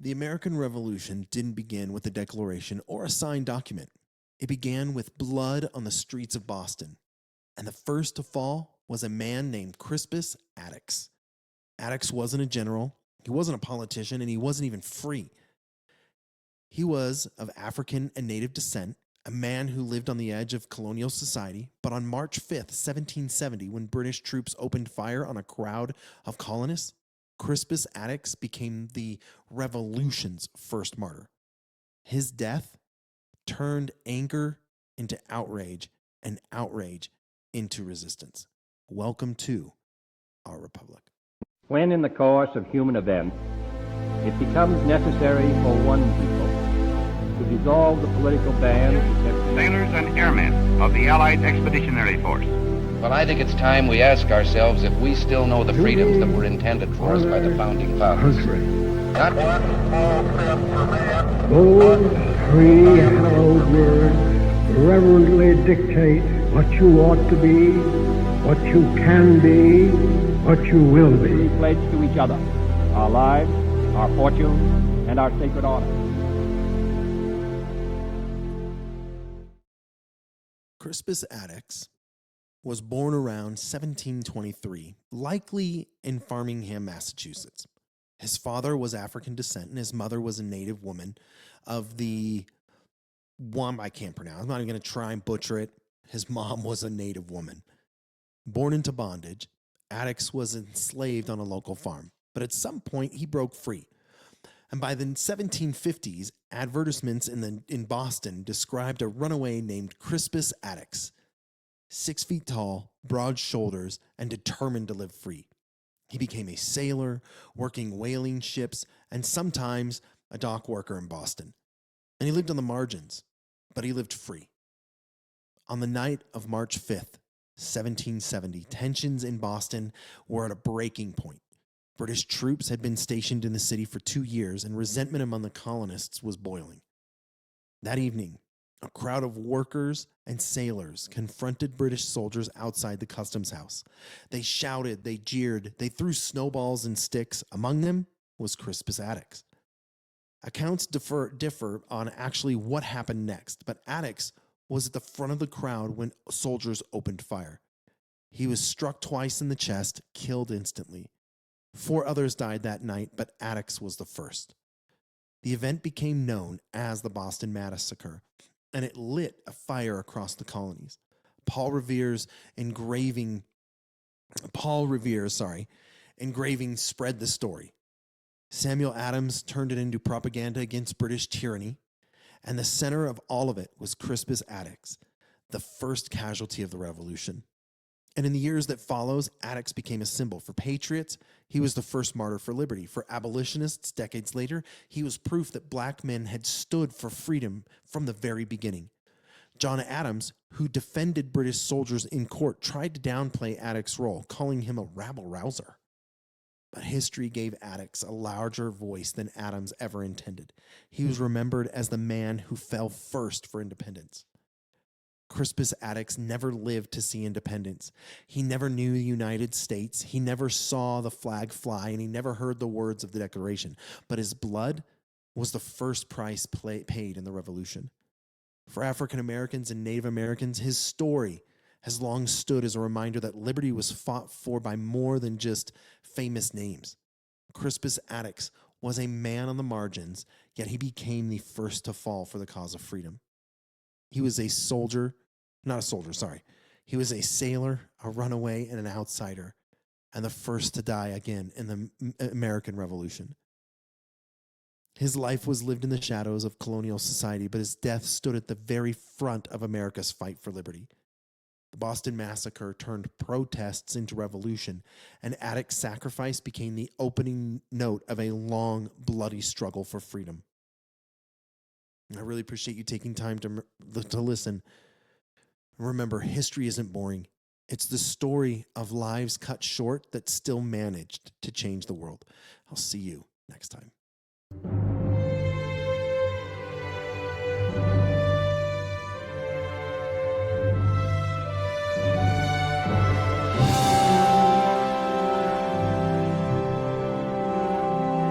The American Revolution didn't begin with a declaration or a signed document. It began with blood on the streets of Boston. And the first to fall was a man named Crispus Attucks. Attucks wasn't a general, he wasn't a politician, and he wasn't even free. He was of African and native descent, a man who lived on the edge of colonial society, but on March 5th, 1770, when British troops opened fire on a crowd of colonists, Crispus Attucks became the Revolution's first martyr. His death turned anger into outrage and outrage into resistance. Welcome to our republic. When in the course of human events it becomes necessary for one people to dissolve the political band, sailors and airmen of the Allied Expeditionary Force. Well, I think it's time we ask ourselves if we still know the freedoms that were intended for us by the founding fathers. Not one small step for man. Those three hallowed words reverently dictate what you ought to be, what you can be, what you will be. We pledge to each other our lives, our fortunes, and our sacred honor. Crispus Attucks was born around 1723, likely in Framingham, Massachusetts. His father was African descent, and his mother was a native woman of the one I can't pronounce. I'm not even going to try and butcher it. His mom was a native woman. Born into bondage, Attucks was enslaved on a local farm, but at some point he broke free. And by the 1750s, advertisements in Boston described a runaway named Crispus Attucks, 6 feet tall, broad shoulders, and determined to live free. He became a sailor, working whaling ships, and sometimes a dock worker in Boston. And he lived on the margins, but he lived free. On the night of March 5th, 1770, tensions in Boston were at a breaking point. British troops had been stationed in the city for 2 years, and resentment among the colonists was boiling. That evening, a crowd of workers and sailors confronted British soldiers outside the customs house. They shouted, they jeered, they threw snowballs and sticks. Among them was Crispus Attucks. Accounts differ on actually what happened next, but Attucks was at the front of the crowd when soldiers opened fire. He was struck twice in the chest, killed instantly. 4 others died that night, but Attucks was the first. The event became known as the Boston Massacre, and it lit a fire across the colonies. Paul Revere's engraving spread the story. Samuel Adams turned it into propaganda against British tyranny, and the center of all of it was Crispus Attucks, the first casualty of the revolution. And in the years that follows, Attucks became a symbol. For patriots, he was the first martyr for liberty. For abolitionists, decades later, he was proof that black men had stood for freedom from the very beginning. John Adams, who defended British soldiers in court, tried to downplay Attucks' role, calling him a rabble-rouser. But history gave Attucks a larger voice than Adams ever intended. He was remembered as the man who fell first for independence. Crispus Attucks never lived to see independence. He never knew the United States. He never saw the flag fly, and he never heard the words of the Declaration. But his blood was the first price paid in the Revolution. For African Americans and Native Americans, his story has long stood as a reminder that liberty was fought for by more than just famous names. Crispus Attucks was a man on the margins, yet he became the first to fall for the cause of freedom. He was a He was a sailor, a runaway, and an outsider, and the first to die again in the American Revolution. His life was lived in the shadows of colonial society, but his death stood at the very front of America's fight for liberty. The Boston Massacre turned protests into revolution, and Attucks' sacrifice became the opening note of a long, bloody struggle for freedom. I really appreciate you taking time to listen. Remember, history isn't boring. It's the story of lives cut short that still managed to change the world. I'll see you next time.